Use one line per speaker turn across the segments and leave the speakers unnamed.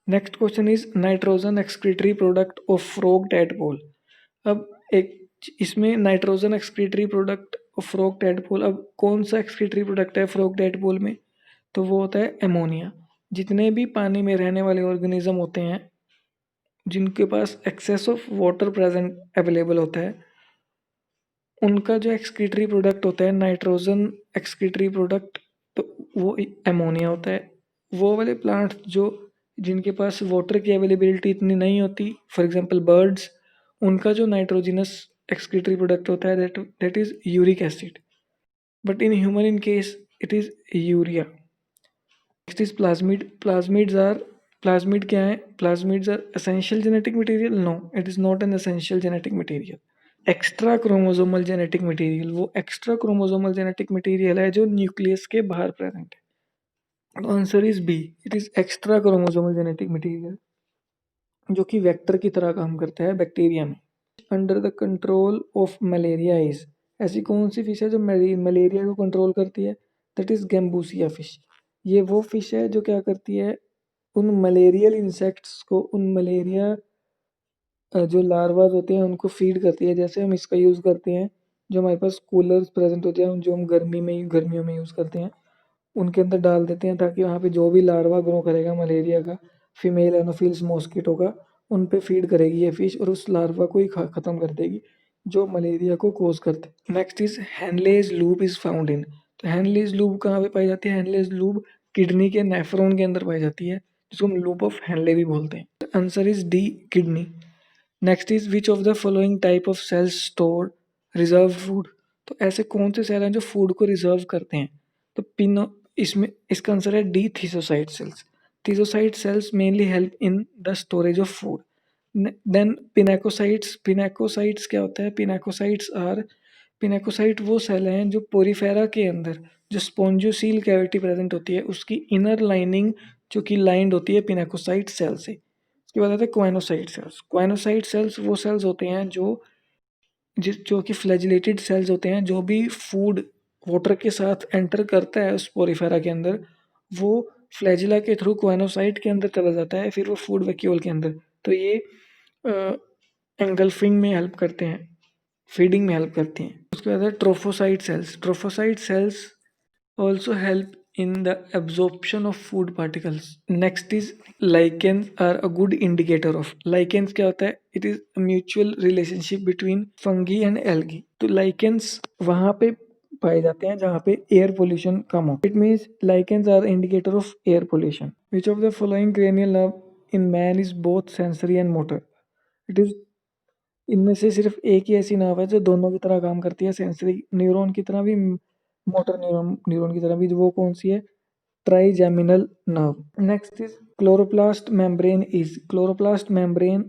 Next question is nitrogen excretory product of frog tadpole. अब एक इसमें nitrogen excretory product of frog tadpole, अब कौन सा एक्सक्रीटरी प्रोडक्ट है फ्रॉग टैडपोल में? तो वो होता है अमोनिया। जितने भी पानी में रहने वाले ऑर्गेनिज्म होते हैं जिनके पास access of water present available होता है, उनका जो एक्सक्रीटरी प्रोडक्ट होता है नाइट्रोजन एक्सक्रीटरी प्रोडक्ट, तो वो अमोनिया होता है। वो वाले प्लांट जो जिनके पास वाटर की अवेलेबिलिटी इतनी नहीं होती, फॉर एग्जांपल बर्ड्स, उनका जो नाइट्रोजिनस एक्सक्रीटरी प्रोडक्ट होता है that is uric acid, but in human in case it is urea. Next is plasmid. Plasmid क्या है? Plasmids are essential genetic material? No, it is not an essential genetic material. Extra chromosomal genetic material, वो extra chromosomal genetic material है जो nucleus के बाहर present है। तो answer is B, it is extra chromosomal genetic material जो कि vector की तरह काम करता है बैक्टीरिया में। Under the control of malaria is, ऐसी कौन सी फिश है जो मलेरिया को कंट्रोल करती है? That is gambusia fish. ये वो फिश है जो क्या करती है, उन मलेरियल इंसेक्ट्स को, उन मलेरिया जो लार्वाज होते हैं उनको फीड करती है। जैसे हम इसका यूज़ करते हैं, जो हमारे पास कूलर्स प्रेजेंट होते हैं जो हम गर्मियों में यूज़ करते हैं, उनके अंदर डाल देते हैं ताकि वहाँ पे जो भी लार्वा ग्रो करेगा मलेरिया का, फीमेल एनोफिल्स मॉस्किटो का, उन पे फीड करेगी ये फिश और उस लार्वा को ही ख़त्म कर देगी जो मलेरिया को कोज करते हैं। Next is Henle's loop is found in. तो हैनलेज लूप कहाँ पे पाई जाती है? हैनलेज लूप किडनी के नेफ्रॉन के अंदर पाई जाती है, जिसको हम लूप ऑफ हैनले भी बोलते हैं। Answer is D, kidney. Next is which of the following type of cells store reserve food. तो ऐसे कौन से सेल हैं जो फूड को रिजर्व करते हैं? तो पिनो इसमें इसका आंसर है D, thesocyte cells. Thesocyte cells mainly help in the storage of food. Then pinacocytes. Pinacocytes क्या होता है? पिनेकोसाइट वो सेल हैं जो पोरीफेरा के अंदर जो स्पोंजोसील कैविटी प्रेजेंट होती है उसकी इनर लाइनिंग जो कि लाइंड होती है पिनेकोसाइट सेल से। उसके बाद आता है क्वाइनोसाइट सेल्स। क्वाइनोसाइट सेल्स वो सेल्स होते हैं जो कि फ्लैजिलेटेड सेल्स होते हैं, जो भी फूड वाटर के साथ एंटर करता है उस पोरीफेरा के अंदर, वो फ्लैजिला के थ्रू क्वाइनोसाइट के अंदर चला जाता है, फिर वो फूड वैक्यूल के अंदर। तो ये एंगल्फिंग में हेल्प करते हैं, फीडिंग में हेल्प करती हैं। उसके बाद है trophocyte cells. Trophocyte cells also help in the absorption of food particles. Next is lichens are a good indicator of। lichens क्या होता है? It is a mutual relationship between fungi and algae। तो lichens वहाँ पे पाए जाते हैं जहाँ पे एयर पोल्यूशन कम हो। It means lichens are indicator of air pollution। Which of the following cranial nerve in man is both sensory and motor? It is इनमें से सिर्फ एक ही ऐसी नर्व है जो दोनों की तरह काम करती है, सेंसरी न्यूरॉन की तरह भी, मोटर न्यूरॉन न्यूरॉन की तरह भी। वो कौन सी है? Trigeminal nerve. Next is chloroplast membrane is. Chloroplast membrane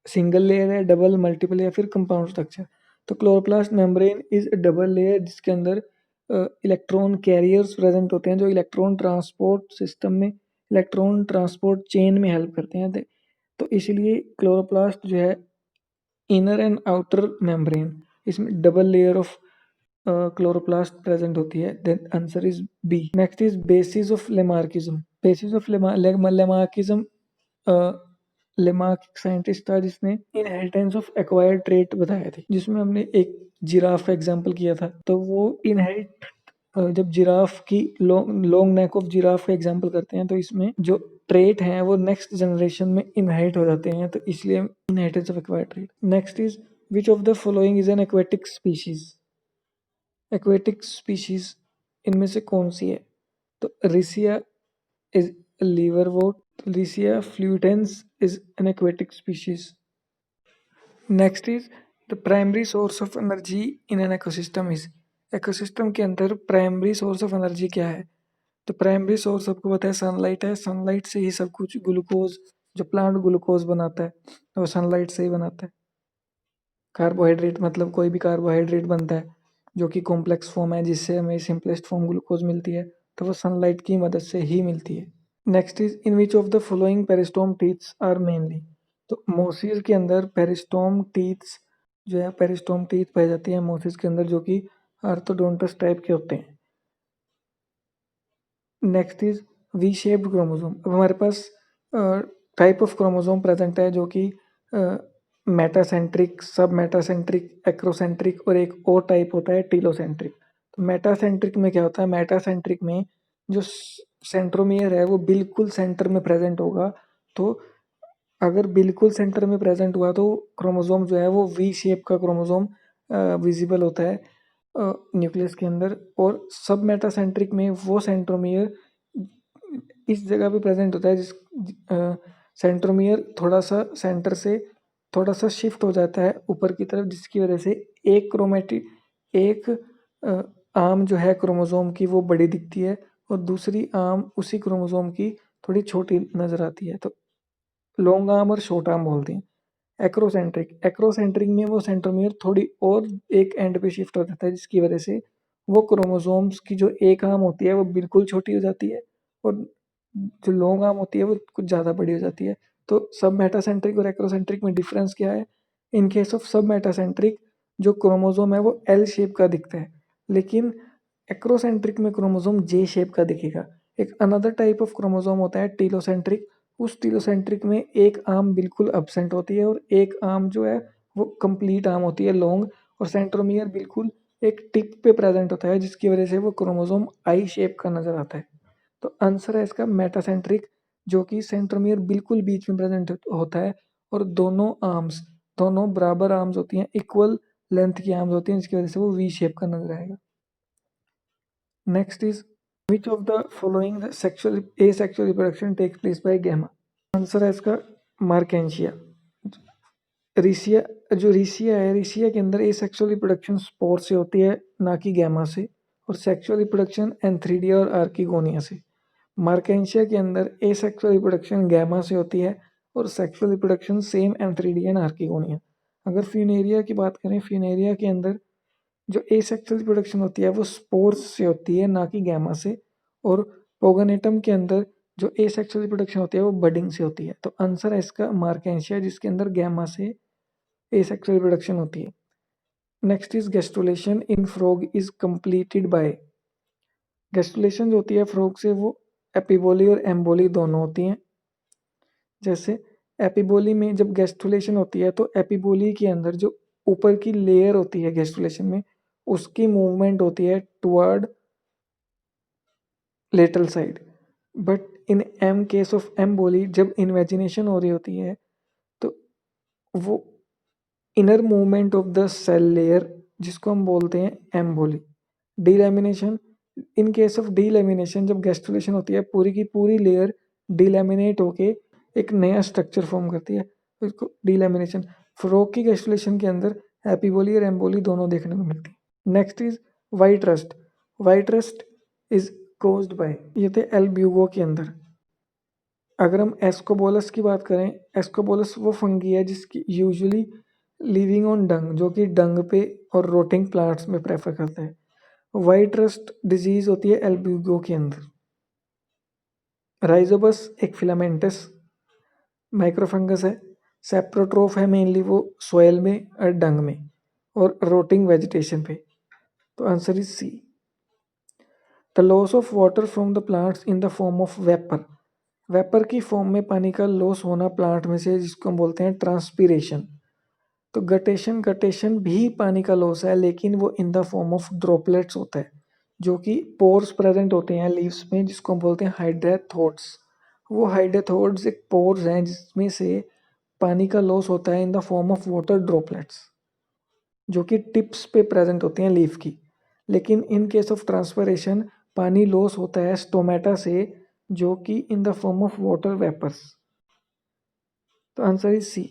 single layer है, डबल, मल्टीपल या फिर कंपाउंड स्ट्रक्चर? तो chloroplast membrane is double layer जिसके अंदर इलेक्ट्रॉन कैरियर्स प्रेजेंट होते हैं जो इलेक्ट्रॉन ट्रांसपोर्ट सिस्टम में, इलेक्ट्रॉन ट्रांसपोर्ट चेन में हेल्प करते हैं। तो इसलिए क्लोरोप्लास्ट जो है इनर एंड आउटर मेम्ब्रेन, इसमें double layer of chloroplast present होती है। Then answer is B. Next is basis of Lamarckism. Basis of Lamarckism, Lamarck scientist था जिसने इनहेरिटेंस ऑफ एक्वायर्ड ट्रेट बताया थे, जिसमें हमने एक जिराफ का एग्जांपल किया था। तो वो इनहेरिट जब जिराफ की लॉन्ग नेक ऑफ जिराफ का एग्जांपल करते हैं तो इसमें जो ट्रेट हैं वो नेक्स्ट जनरेशन में इनहेरिट हो जाते हैं, तो इसलिए inheritance of acquired trait. Next is which of the following is an aquatic species. Aquatic species इनमें से कौन सी है? तो Riccia is liverwort। Lycia fluitans is an aquatic species। Next is the primary source of energy in an ecosystem is. Ecosystem के अंदर primary source of energy क्या है? तो प्राइमरी सोर्स आपको पता है सनलाइट है। सनलाइट से ही सब कुछ, ग्लूकोज, जो प्लांट ग्लूकोज बनाता है वो सनलाइट से ही बनाता है। कार्बोहाइड्रेट, मतलब कोई भी कार्बोहाइड्रेट बनता है जो कि कॉम्प्लेक्स फॉर्म है जिससे हमें सिंपलेस्ट फॉर्म ग्लूकोज मिलती है, तो वो सनलाइट की मदद से ही मिलती है। Next is in which of the following peristome teeths are mainly. तो मोसिस के अंदर पेरिस्टोम टीथ्स जो है, पेरिस्टोम टीथ पाई जाती है मोसिस के अंदर जो कि आर्थोडोंटस टाइप के होते हैं। Next is V shaped chromosome. अब हमारे पास टाइप ऑफ क्रोमोसोम प्रेजेंट है जो कि मेटासेंट्रिक, सब मेटासेंट्रिक, एक्रोसेंट्रिक और एक और टाइप होता है टीलोसेंट्रिक। तो मेटासेंट्रिक में क्या होता है, मेटासेंट्रिक में जो सेंट्रोमियर है वो बिल्कुल सेंटर में प्रेजेंट होगा। तो अगर बिल्कुल सेंटर में प्रेजेंट हुआ तो क्रोमोसोम जो है वो वी शेप का क्रोमोसोम विजिबल होता है न्यूक्लियस के अंदर। और सब मेटासेंट्रिक में वो सेंट्रोमियर इस जगह पे प्रेजेंट होता है जिस सेंट्रोमियर थोड़ा सा सेंटर से थोड़ा सा शिफ्ट हो जाता है ऊपर की तरफ, जिसकी वजह से एक क्रोमेटिड एक आर्म जो है क्रोमोसोम की वो बड़ी दिखती है और दूसरी आर्म उसी क्रोमोसोम की थोड़ी छोटी नजर आती है। तो लॉन्ग आर्म और शॉर्ट आर्म बोलते हैं। एक्रोसेंट्रिक, एक्रोसेंट्रिक में वो सेंट्रोमियर थोड़ी और एक एंड पे शिफ्ट हो जाता है, जिसकी वजह से वो क्रोमोसोम्स की जो एक आर्म होती है वो बिल्कुल छोटी हो जाती है और जो लॉन्ग आर्म होती है वो कुछ ज़्यादा बड़ी हो जाती है। तो सब मेटासेंट्रिक और एक्रोसेंट्रिक में डिफरेंस क्या है? इन केस ऑफ सब मेटासेंट्रिक जो क्रोमोसोम है वो एल शेप का दिखता है, लेकिन एक्रोसेंट्रिक में क्रोमोसोम जे शेप का दिखेगा। एक अनदर टाइप ऑफ क्रोमोसोम होता है टीलोसेंट्रिक। उस टीलोसेंट्रिक में एक आर्म बिल्कुल अब्सेंट होती है और एक आर्म जो है वो कंप्लीट आर्म होती है लॉन्ग, और सेंट्रोमियर बिल्कुल एक टिप पे प्रेजेंट होता है, जिसकी वजह से वो क्रोमोसोम आई शेप का नजर आता है। तो आंसर है इसका मेटासेंट्रिक, जो कि सेंट्रोमियर बिल्कुल बीच में प्रेजेंट होता है और दोनों बराबर आर्म्स होती हैं, इक्वल लेंथ की आर्म्स होती हैं, जिसकी वजह से वो वी शेप का नजर आएगा। Next is which of the following sexual asexual reproduction takes place by gemma? Answer है इसका मार्केंशिया। रिसिया, जो रिसिया है, रिसिया के अंदर एसेक्सुअल रिप्रोडक्शन स्पोर से होती है, ना कि गैमा से। और सेक्सुअल रिप्रोडक्शन एंथ्रीडिया और आर्किगोनिया से। मार्केंशिया के अंदर एसेक्सुअल रिप्रोडक्शन गैमा से होती है और sexual reproduction same antheridia and archegonia. अगर फ्यूनेरिया की बात करें, फ्यूनेरिया के अंदर जो एसेक्सुअल रिप्रोडक्शन होती है वो स्पोर्स से होती है, ना कि गैमा से। और पोगोनेटम के अंदर जो एसेक्सुअल रिप्रोडक्शन होती है वो बडिंग से होती है। तो आंसर है इसका मार्केंशिया, जिसके अंदर गैमा से एसेक्सुअल रिप्रोडक्शन होती है। Next is gastrulation in frog is completed by. Gastrulation जो होती है फ्रॉग से वो एपिबोली और एम्बोली दोनों होती हैं। जैसे एपिबोली में जब गेस्टुलेशन होती है तो एपिबोली के अंदर जो ऊपर की लेयर होती है गेस्टुलेशन में, उसकी मूवमेंट होती है toward lateral side. But in um case of emboly जब इन्वेजिनेशन हो रही होती है तो वो inner movement of the cell layer, जिसको हम बोलते हैं emboly. Delamination, in case of delamination जब गेस्टुलेशन होती है पूरी की पूरी लेयर डीलैमिनेट होके एक नया स्ट्रक्चर फॉर्म करती है, तो इसको डीलैमिनेशन। फ्रॉग की गेस्टुलेशन के अंदर एपिबोली और एम्बोली दोनों देखने को मिलती है। Next is white rust. White rust is caused by, ये थे एल ब्यूगो के अंदर। अगर हम एस्कोबोलस की बात करें, एस्कोबोलस वो फंगी है जिसकी यूजुअली लिविंग ऑन डंग, जो कि डंग पे और रोटिंग प्लांट्स में प्रेफर करता है। वाइट रस्ट डिजीज होती है एल्ब्यूगो के अंदर। राइजोबस एक फिलामेंटस माइक्रोफंगस है। सेप्रोट्रोफ है मेनली वो सोयल में और डंग में और रोटिंग वेजिटेशन पे। तो answer is C. The loss of water from the plants in the form of vapour. Vapour की फॉर्म में पानी का लॉस होना प्लांट में से, जिसको हम बोलते हैं ट्रांसपीरेशन। तो गटेशन, गटेशन भी पानी का लॉस है, लेकिन वो इन द फॉर्म ऑफ ड्रॉपलेट्स होता है, जो कि पोर्स प्रेजेंट होते हैं लीव्स में, जिसको हम बोलते हैं हाइड्रेथोड्स। वो हाइड्रेथोड्स एक पोर्स हैं जिसमें से पानी का लॉस होता है इन the form of water droplets, जो कि टिप्स पे प्रेजेंट होती हैं लीफ की। लेकिन इन केस ऑफ ट्रांसपरेशन पानी लॉस होता है स्टोमेटा से, जो कि in the form of water vapours. तो आंसर इज सी।